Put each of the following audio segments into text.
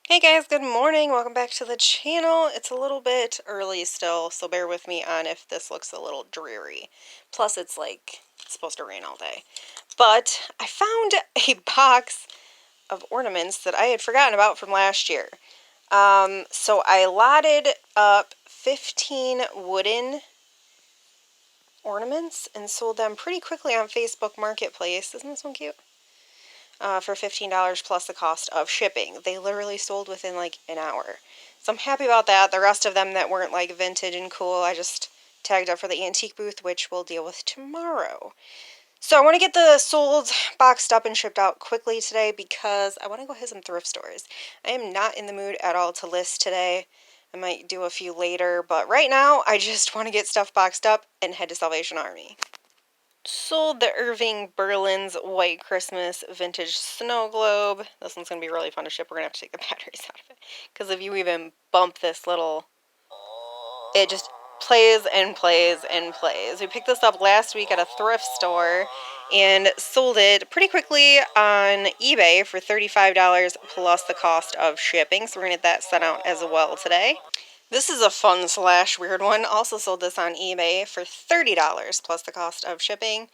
Hey guys, good morning. Welcome back to the channel. It's a little bit early still, so bear with me on if this looks a little dreary. Plus it's supposed to rain all day. But I found a box of ornaments that I had forgotten about from last year. So I lotted up 15 wooden ornaments and sold them pretty quickly on Facebook Marketplace. Isn't this one cute? For $15 plus the cost of shipping. They literally sold within like an hour. So I'm happy about that. The rest of them that weren't like vintage and cool, I just tagged up for the antique booth, which we'll deal with tomorrow. So I want to get the sold boxed up and shipped out quickly today because I want to go hit some thrift stores. I am not in the mood at all to list today. I might do a few later, but right now I just want to get stuff boxed up and head to Salvation Army. Sold the Irving Berlin's White Christmas Vintage Snow Globe. This one's going to be really fun to ship. We're going to have to take the batteries out of it. Because if you even bump this little, it just plays and plays and plays. We picked this up last week at a thrift store and sold it pretty quickly on eBay for $35 plus the cost of shipping. So we're going to get that sent out as well today. This is a fun / weird one. Also sold this on eBay for $30 plus the cost of shipping.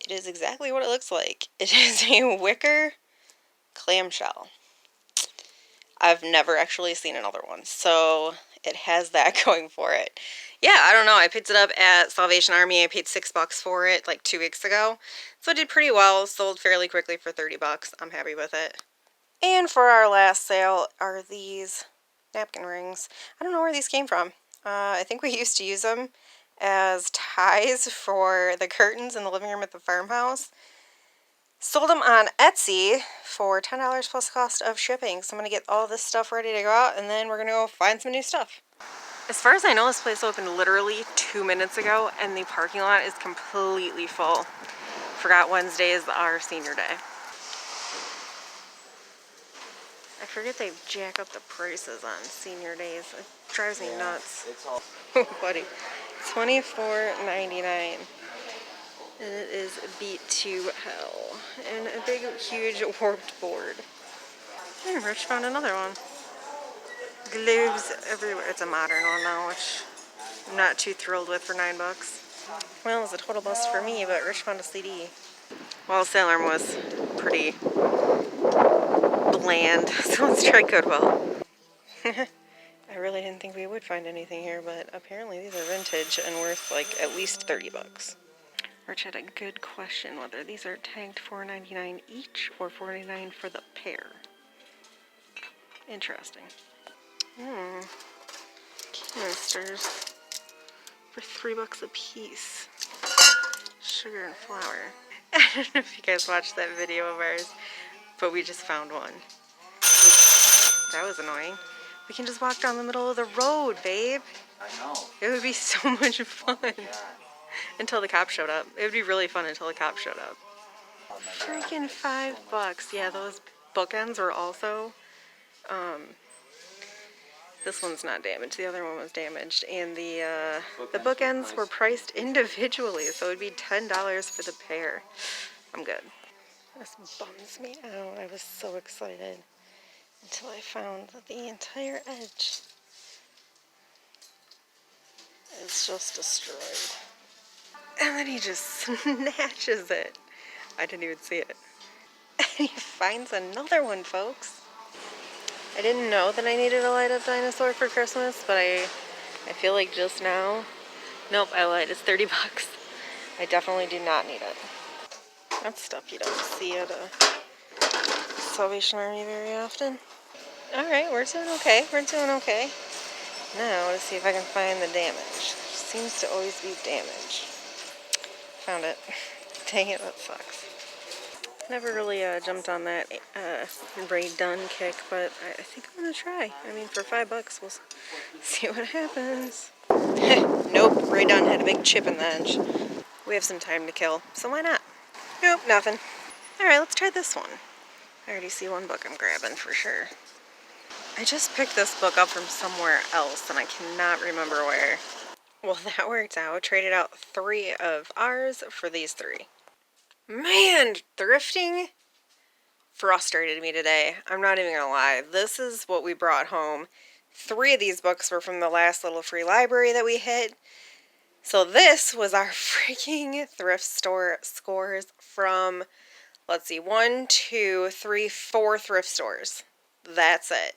It is exactly what it looks like. It is a wicker clamshell. I've never actually seen another one, so it has that going for it. Yeah, I don't know. I picked it up at Salvation Army. I paid $6 for it like 2 weeks ago. So it did pretty well. Sold fairly quickly for $30. I'm happy with it. And for our last sale are these napkin rings. I don't know where these came from. I think we used to use them as ties for the curtains in the living room at the farmhouse. Sold them on Etsy for $10 plus cost of shipping. So I'm going to get all this stuff ready to go out and then we're going to go find some new stuff. As far as I know, this place opened literally 2 minutes ago and the parking lot is completely full. Forgot Wednesday is our senior day. I forget they jack up the prices on senior days. It drives me nuts. Oh, buddy. $24.99. And it is beat to hell. And a big, huge warped board. And Rich found another one. Globes everywhere. It's a modern one now, which I'm not too thrilled with for $9. Well, it was a total bust for me, but Rich found a CD. Well, Sailor was pretty bland, so let's try Goodwill. I really didn't think we would find anything here, but apparently these are vintage and worth like at least $30. Rich had a good question whether these are tagged $4.99 each or $4.99 for the pair. Interesting. Canisters for $3 a piece. Sugar and flour. I don't know if you guys watched that video of ours, but we just found one. That was annoying. We can just walk down the middle of the road, babe. I know. It would be so much fun. Yeah. Until the cops showed up. It would be really fun until the cops showed up. Oh Freaking $5. Yeah, those bookends were also, this one's not damaged. The other one was damaged. And the bookends were priced individually, so it would be $10 for the pair. I'm good. This bums me out. I was so excited until I found that the entire edge is just destroyed. And then he just snatches it. I didn't even see it. And he finds another one, folks. I didn't know that I needed a light-up dinosaur for Christmas, but I feel like just now, nope, I lied. It's $30. I definitely do not need it. That's stuff you don't see at a Salvation Army very often. Alright, we're doing okay. We're doing okay. Now, let's see if I can find the damage. Seems to always be damage. Found it. Dang it, that sucks. Never really jumped on that Ray Dunn kick, but I think I'm going to try. I mean, for $5, we'll see what happens. Nope, Ray Dunn had a big chip in the edge. We have some time to kill, so why not? Nope, nothing. Alright, let's try this one. I already see one book I'm grabbing for sure. I just picked this book up from somewhere else, and I cannot remember where. Well, that worked out. Traded out 3 of ours for these 3. Man, thrifting frustrated me today. I'm not even gonna lie. This is what we brought home. 3 of these books were from the last little free library that we hit. So this was our freaking thrift store scores from, let's see, 1, 2, 3, 4 thrift stores. That's it.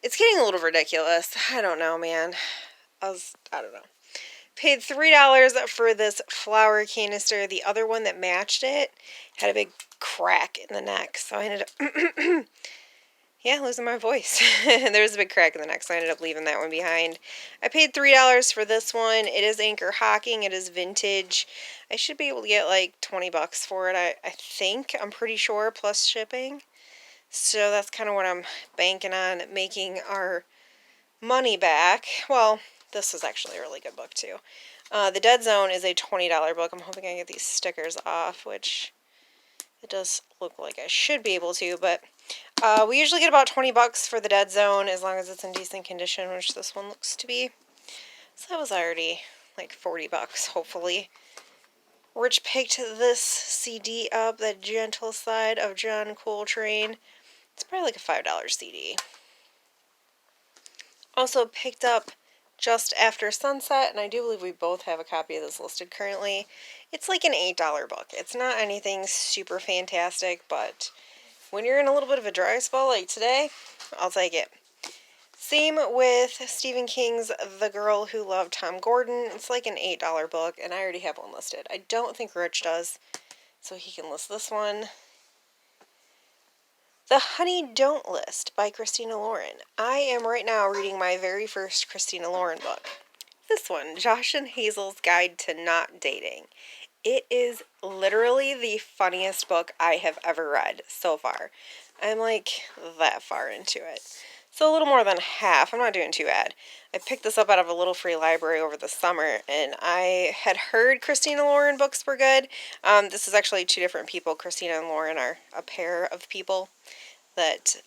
It's getting a little ridiculous. I don't know, man. I don't know. Paid $3 for this flower canister. The other one that matched it had a big crack in the neck, so I ended up yeah, losing my voice. There was a big crack in the neck, so I ended up leaving that one behind. I paid $3 for this one. It is Anchor Hocking. It is vintage. I should be able to get like 20 bucks for it, I think. I'm pretty sure, plus shipping. So that's kind of what I'm banking on, making our money back. Well, this is actually a really good book, too. The Dead Zone is a $20 book. I'm hoping I can get these stickers off, which it does look like I should be able to, but we usually get about 20 bucks for the Dead Zone as long as it's in decent condition, which this one looks to be. So that was already like 40 bucks, hopefully. Rich picked this CD up, The Gentle Side of John Coltrane. It's probably like a $5 CD. Also picked up Just After Sunset, and I do believe we both have a copy of this listed currently. It's like an $8 book. It's not anything super fantastic, but when you're in a little bit of a dry spell like today, I'll take it. Same with Stephen King's The Girl Who Loved Tom Gordon. It's like an $8 book, and I already have one listed. I don't think Rich does, so he can list this one. The Honey Don't List by Christina Lauren. I am right now reading my very first Christina Lauren book. This one, Josh and Hazel's Guide to Not Dating. It is literally the funniest book I have ever read so far. I'm like that far into it. So a little more than half. I'm not doing too bad. I picked this up out of a little free library over the summer, and I had heard Christina Lauren books were good. This is actually 2 different people. Christina and Lauren are a pair of people that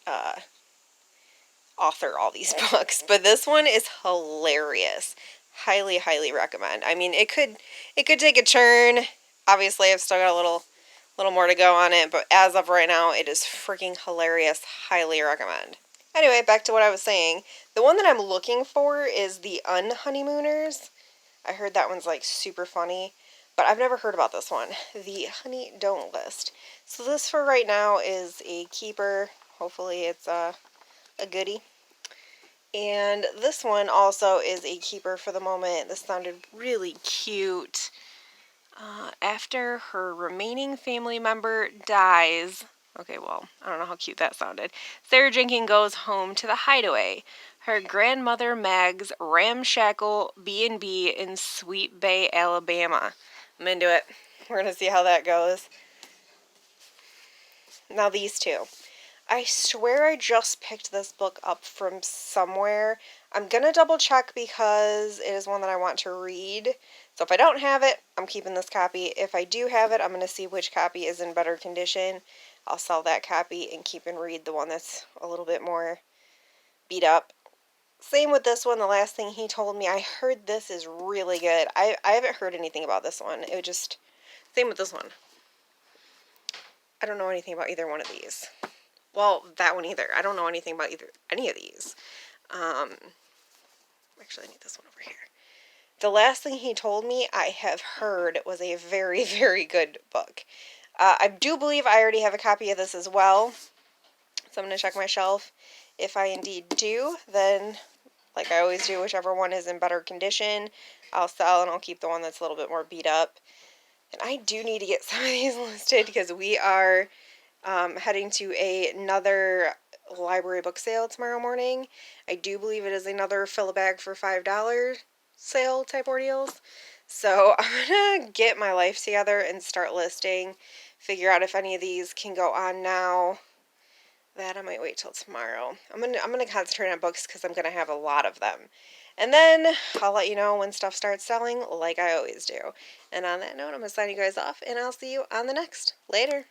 author all these books, but this one is hilarious. Highly, highly recommend. I mean, it could take a turn. Obviously, I've still got a little more to go on it, but as of right now, it is freaking hilarious. Highly recommend. Anyway, back to what I was saying. The one that I'm looking for is The Unhoneymooners. I heard that one's like super funny, but I've never heard about this one. The Honey Don't List. So this for right now is a keeper. Hopefully it's a goodie. And this one also is a keeper for the moment. This sounded really cute. After her remaining family member dies, okay, well, I don't know how cute that sounded. Sarah Jenkins goes home to the hideaway, her grandmother Mag's ramshackle B&B in Sweet Bay, Alabama. I'm into it. We're going to see how that goes. Now these 2. I swear I just picked this book up from somewhere. I'm going to double check because it is one that I want to read. So if I don't have it, I'm keeping this copy. If I do have it, I'm going to see which copy is in better condition. I'll sell that copy and keep and read the one that's a little bit more beat up. Same with this one. The last thing he told me, I heard this is really good. I haven't heard anything about this one. It was just, same with this one. I don't know anything about either one of these. Well, that one either. I don't know anything about any of these. Actually, I need this one over here. The last thing he told me I have heard was a very, very good book. I do believe I already have a copy of this as well. So I'm going to check my shelf. If I indeed do, then, like I always do, whichever one is in better condition, I'll sell, and I'll keep the one that's a little bit more beat up. And I do need to get some of these listed because we are heading to another library book sale tomorrow morning. I do believe it is another fill a bag for $5 sale type ordeals. So I'm going to get my life together and start listing, figure out if any of these can go on now. That I might wait till tomorrow. I'm gonna concentrate on books because I'm going to have a lot of them. And then I'll let you know when stuff starts selling like I always do. And on that note, I'm going to sign you guys off, and I'll see you on the next. Later.